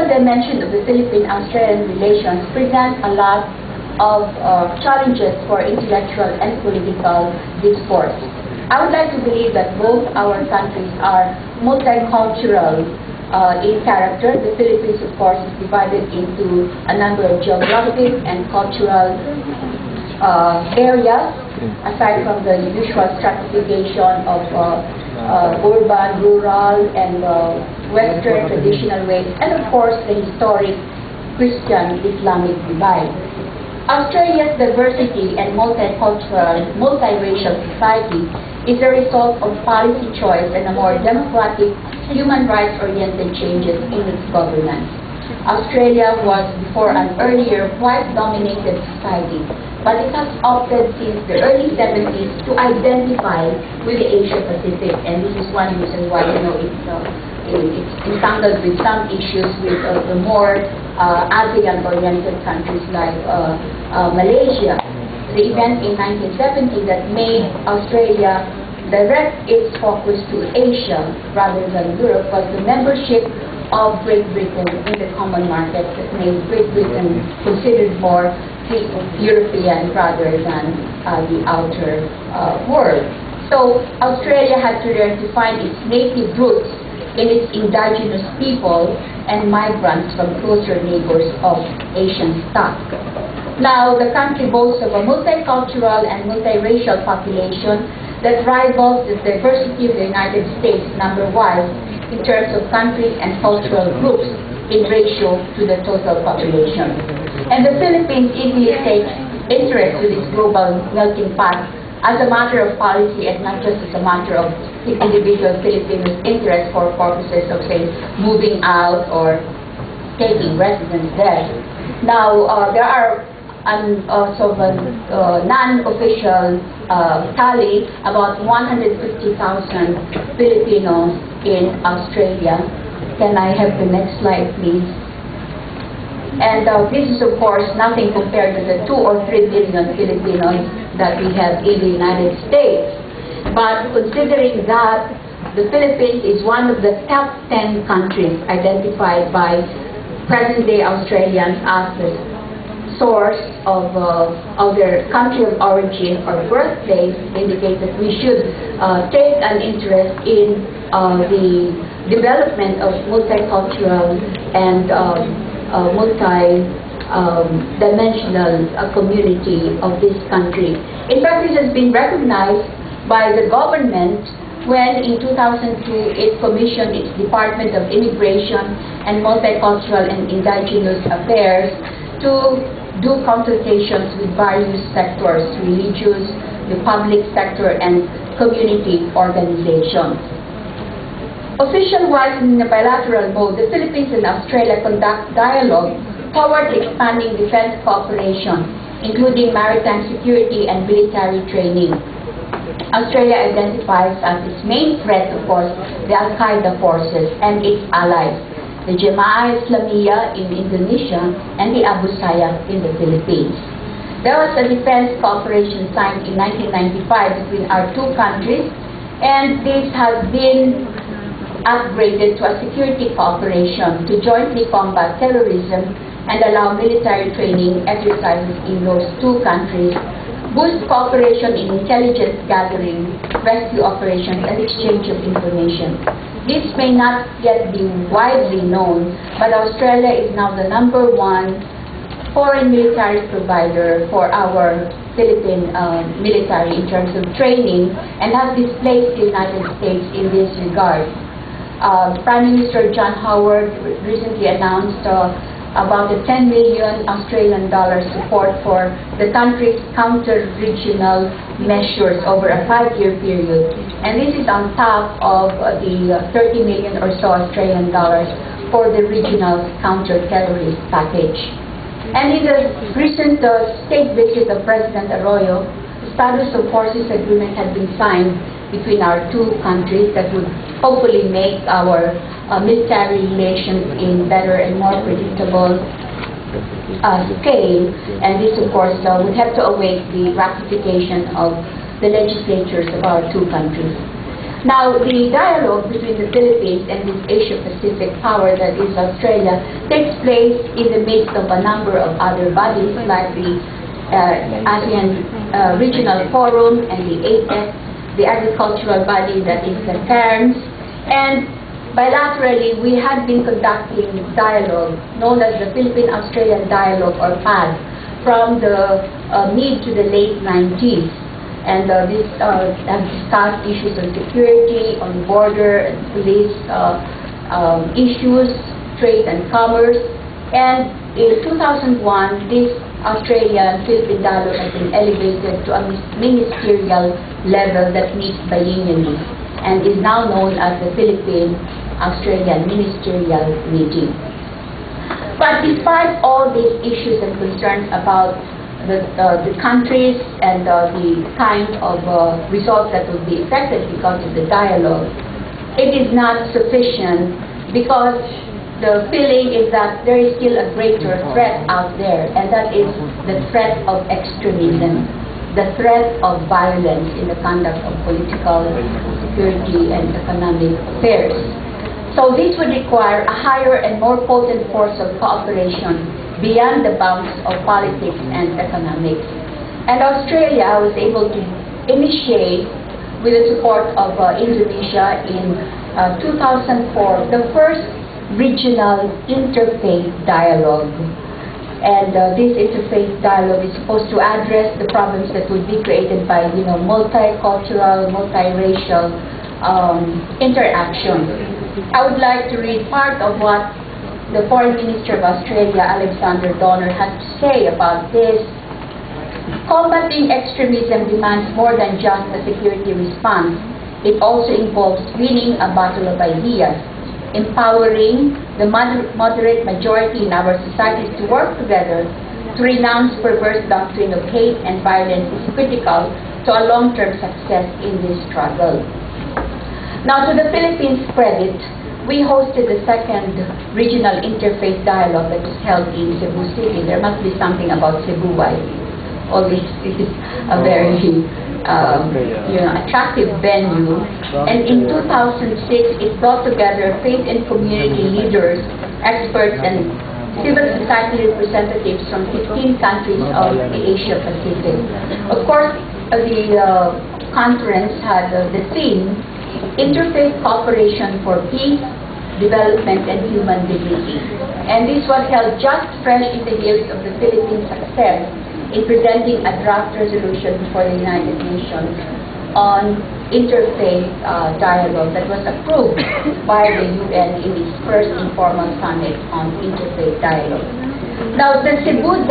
dimension of the Philippine-Australian relations present a lot of challenges for intellectual and political discourse. I would like to believe that both our countries are multicultural in character. The Philippines, of course, is divided into a number of geographic and cultural areas, aside from the usual stratification of urban, rural, and Western traditional ways, and of course the historic Christian-Islamic divide. Australia's diversity and multicultural, multiracial society is a result of policy choice and a more democratic, human rights-oriented changes in its governance. Australia was before an earlier white-dominated society, but it has opted since the early 70s to identify with the Asia-Pacific, and this is one reason why it's entangled with some issues with the more ASEAN-oriented countries like Malaysia. The event in 1970 that made Australia direct its focus to Asia rather than Europe was the membership of Great Britain in the common market that made Great Britain considered more European rather than the outer world. So Australia had to learn to find its native roots in its indigenous people and migrants from closer neighbors of Asian stock. Now, the country boasts of a multicultural and multiracial population that rivals the diversity of the United States number-wise in terms of countries and cultural groups in ratio to the total population. And the Philippines easily takes interest with its global melting pot as a matter of policy and not just as a matter of individual Filipinos' interest for purposes of, say, moving out or taking residence there. Now, there are non-official tally about 150,000 Filipinos in Australia. Can I have the next slide, please? And this is, of course, nothing compared to the 2 or 3 billion Filipinos that we have in the United States. But considering that the Philippines is one of the top 10 countries identified by present-day Australians as the source of their country of origin or birthplace, indicates that we should take an interest in the development of multicultural and multi-dimensional community of this country. In fact, this has been recognized by the government when in 2002 it commissioned its Department of Immigration and Multicultural and Indigenous Affairs to do consultations with various sectors, religious, the public sector, and community organizations. Official-wise, in a bilateral mode, the Philippines and Australia conduct dialogue towards expanding defense cooperation, including maritime security and military training. Australia identifies as its main threat, of course, the Al-Qaeda forces and its allies, the Jemaah Islamiyah in Indonesia and the Abu Sayyaf in the Philippines. There was a defense cooperation signed in 1995 between our two countries, and this has been upgraded to a security cooperation to jointly combat terrorism and allow military training exercises in those two countries, boost cooperation in intelligence gathering, rescue operations, and exchange of information. This may not yet be widely known, but Australia is now the #1 foreign military provider for our Philippine military in terms of training, and has displaced the United States in this regard. Prime Minister John Howard recently announced about the 10 million Australian dollar support for the country's counter-regional measures over a 5-year period. And this is on top of the 30 million or so Australian dollars for the regional counter-terrorist package. And in the recent state visit of President Arroyo, the status of forces agreement had been signed between our two countries that would hopefully make our military relations in better and more predictable scale. And this, of course, would have to await the ratification of the legislatures of our two countries. Now, the dialogue between the Philippines and this Asia-Pacific power that is Australia takes place in the midst of a number of other bodies like the ASEAN Regional Forum and the APEC, the agricultural body that is the CARNS, and bilaterally we had been conducting dialogue known as the Philippine-Australian Dialogue, or PAD, from the mid to the late 90s. And this has discussed issues on security, on border and police issues, trade and commerce. And in 2001, this Australian-Philippine dialogue has been elevated to a ministerial level that meets biennially and is now known as the Philippine-Australian Ministerial Meeting. But despite all these issues and concerns about the countries and the kind of results that will be affected because of the dialogue, it is not sufficient because the feeling is that there is still a greater threat out there, and that is the threat of extremism, the threat of violence in the conduct of political, security, and economic affairs. So this would require a higher and more potent force of cooperation beyond the bounds of politics and economics. And Australia was able to initiate, with the support of Indonesia in 2004, the first regional interfaith dialogue. And this interfaith dialogue is supposed to address the problems that would be created by, multicultural, multiracial interaction. I would like to read part of what the Foreign Minister of Australia, Alexander Donner, had to say about this. Combating extremism demands more than just a security response. It also involves winning a battle of ideas. Empowering the moderate majority in our societies to work together to renounce perverse doctrine of hate and violence is critical to a long-term success in this struggle. Now, to the Philippines' credit, we hosted the second regional interfaith dialogue that was held in Cebu City. There must be something about Cebu why always is a very attractive venue. And in 2006, it brought together faith and community leaders, experts, and civil society representatives from 15 countries of the Asia Pacific. Of course, the conference had the theme, Interfaith Cooperation for Peace, Development, and Human Dignity. And this was held just fresh in the heels of the Philippines' success in presenting a draft resolution before the United Nations on interfaith dialogue that was approved by the UN in its first informal summit on interfaith dialogue. Now, the Cebu